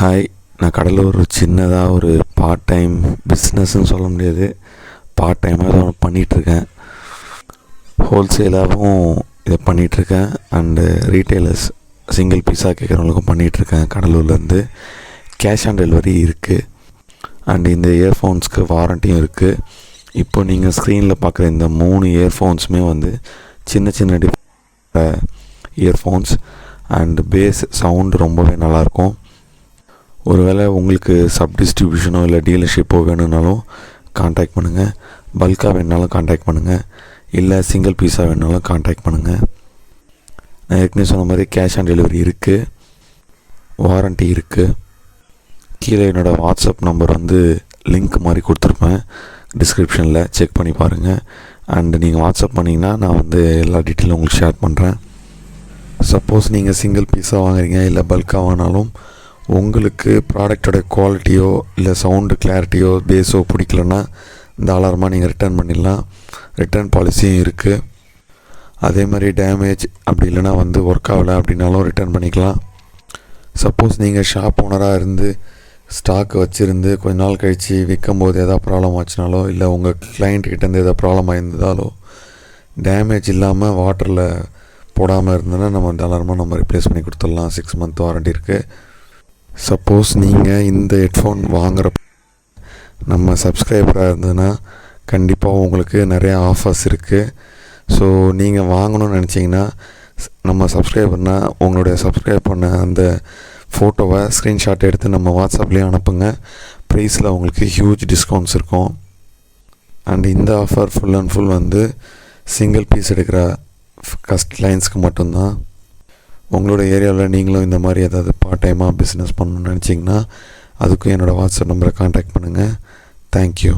Hi, நான் கடலூர் சின்னதாக ஒரு பார்ட் டைம் பிஸ்னஸ்ன்னு சொல்ல முடியாது, பார்ட் டைமாக தான் பண்ணிகிட்ருக்கேன். ஹோல்சேலாகவும் இதை பண்ணிகிட்ருக்கேன் அண்டு ரீட்டெயிலர்ஸ் சிங்கிள் பீஸாக கேட்குறவங்களுக்கும் பண்ணிகிட்ருக்கேன். கடலூர்லேருந்து கேஷ் ஆன் டெலிவரி இருக்குது அண்டு இந்த இயர்ஃபோன்ஸ்க்கு வாரண்ட்டியும் இருக்குது. இப்போ நீங்கள் ஸ்க்ரீனில் பார்க்குற இந்த 3 இயர்ஃபோன்ஸுமே சின்ன சின்ன இயர்ஃபோன்ஸ் அண்டு பேஸ் சவுண்டு ரொம்பவே நல்லாயிருக்கும். ஒருவேளை உங்களுக்கு சப் டிஸ்ட்ரிபியூஷனோ இல்லை டீலர்ஷிப்போ வேணும்னாலும் கான்டாக்ட் பண்ணுங்கள். பல்காக வேணுனாலும் கான்டாக்ட் பண்ணுங்கள், இல்லை சிங்கிள் பீஸாக வேணுனாலும் கான்டாக்ட் பண்ணுங்கள். நான் ஏற்கனவே சொன்ன மாதிரி கேஷ் ஆன் டெலிவரி இருக்குது, வாரண்ட்டி இருக்குது. கீழே என்னோடய வாட்ஸ்அப் நம்பர் லிங்க் மாதிரி கொடுத்துருப்பேன் டிஸ்கிரிப்ஷனில், செக் பண்ணி பாருங்கள். அண்டு நீங்கள் வாட்ஸ்அப் பண்ணிங்கன்னா நான் எல்லா டீட்டெயிலும் உங்களுக்கு ஷேர் பண்ணுறேன். சப்போஸ் நீங்கள் சிங்கிள் பீஸாக வாங்குறீங்க இல்லை பல்காக வாங்கினாலும் உங்களுக்கு ப்ராடக்டோட குவாலிட்டியோ இல்லை சவுண்டு கிளாரிட்டியோ பேஸோ பிடிக்கலன்னா தாராளமாக நீங்கள் ரிட்டர்ன் பண்ணிடலாம். ரிட்டர்ன் பாலிசியும் இருக்குது. அதே மாதிரி டேமேஜ் அப்படி இல்லைனா ஒர்க் ஆகலை அப்படின்னாலும் ரிட்டர்ன் பண்ணிக்கலாம். சப்போஸ் நீங்கள் ஷாப் ஓனராக இருந்து ஸ்டாக் வச்சுருந்து கொஞ்ச நாள் கழித்து விற்கும் போது எதாவது ப்ராப்ளம் ஆச்சுனாலோ இல்லை உங்கள் கிளைண்ட்கிட்டேருந்து எதாவது ப்ராப்ளம் ஆயிருந்ததாலோ டேமேஜ் இல்லாமல் வாட்டரில் போடாமல் இருந்ததுன்னா நம்ம ரிப்ளேஸ் பண்ணி கொடுத்துடலாம். 6 மந்த் வாரண்ட்டி இருக்குது. சப்போஸ் நீங்கள் இந்த ஹெட்ஃபோன் வாங்குகிற நம்ம சப்ஸ்கிரைபராக இருந்ததுன்னா கண்டிப்பாக உங்களுக்கு நிறையா ஆஃபர்ஸ் இருக்குது. ஸோ நீங்கள் வாங்கணும்னு நினச்சிங்கன்னா நம்ம சப்ஸ்கிரைபர்னால் உங்களுடைய சப்ஸ்கிரைப் பண்ண அந்த ஃபோட்டோவை ஸ்க்ரீன்ஷாட் எடுத்து நம்ம வாட்ஸ்அப்லேயும் அனுப்புங்க. ப்ரைஸில் உங்களுக்கு ஹியூஜ் டிஸ்கவுண்ட்ஸ் இருக்கும். அண்ட் இந்த offer full and full single piece எடுக்கிற கிளைண்ட்ஸ்க்கு மட்டும்தான். உங்களோட ஏரியாவில் நீங்களும் இந்த மாதிரி ஏதாவது பார்ட் டைமாக பிஸ்னஸ் பண்ணணும்னு நினச்சிங்கன்னா அதுக்கும் என்னோடய வாட்ஸ்அப் நம்பரை கான்டாக்ட் பண்ணுங்கள். தேங்க்யூ.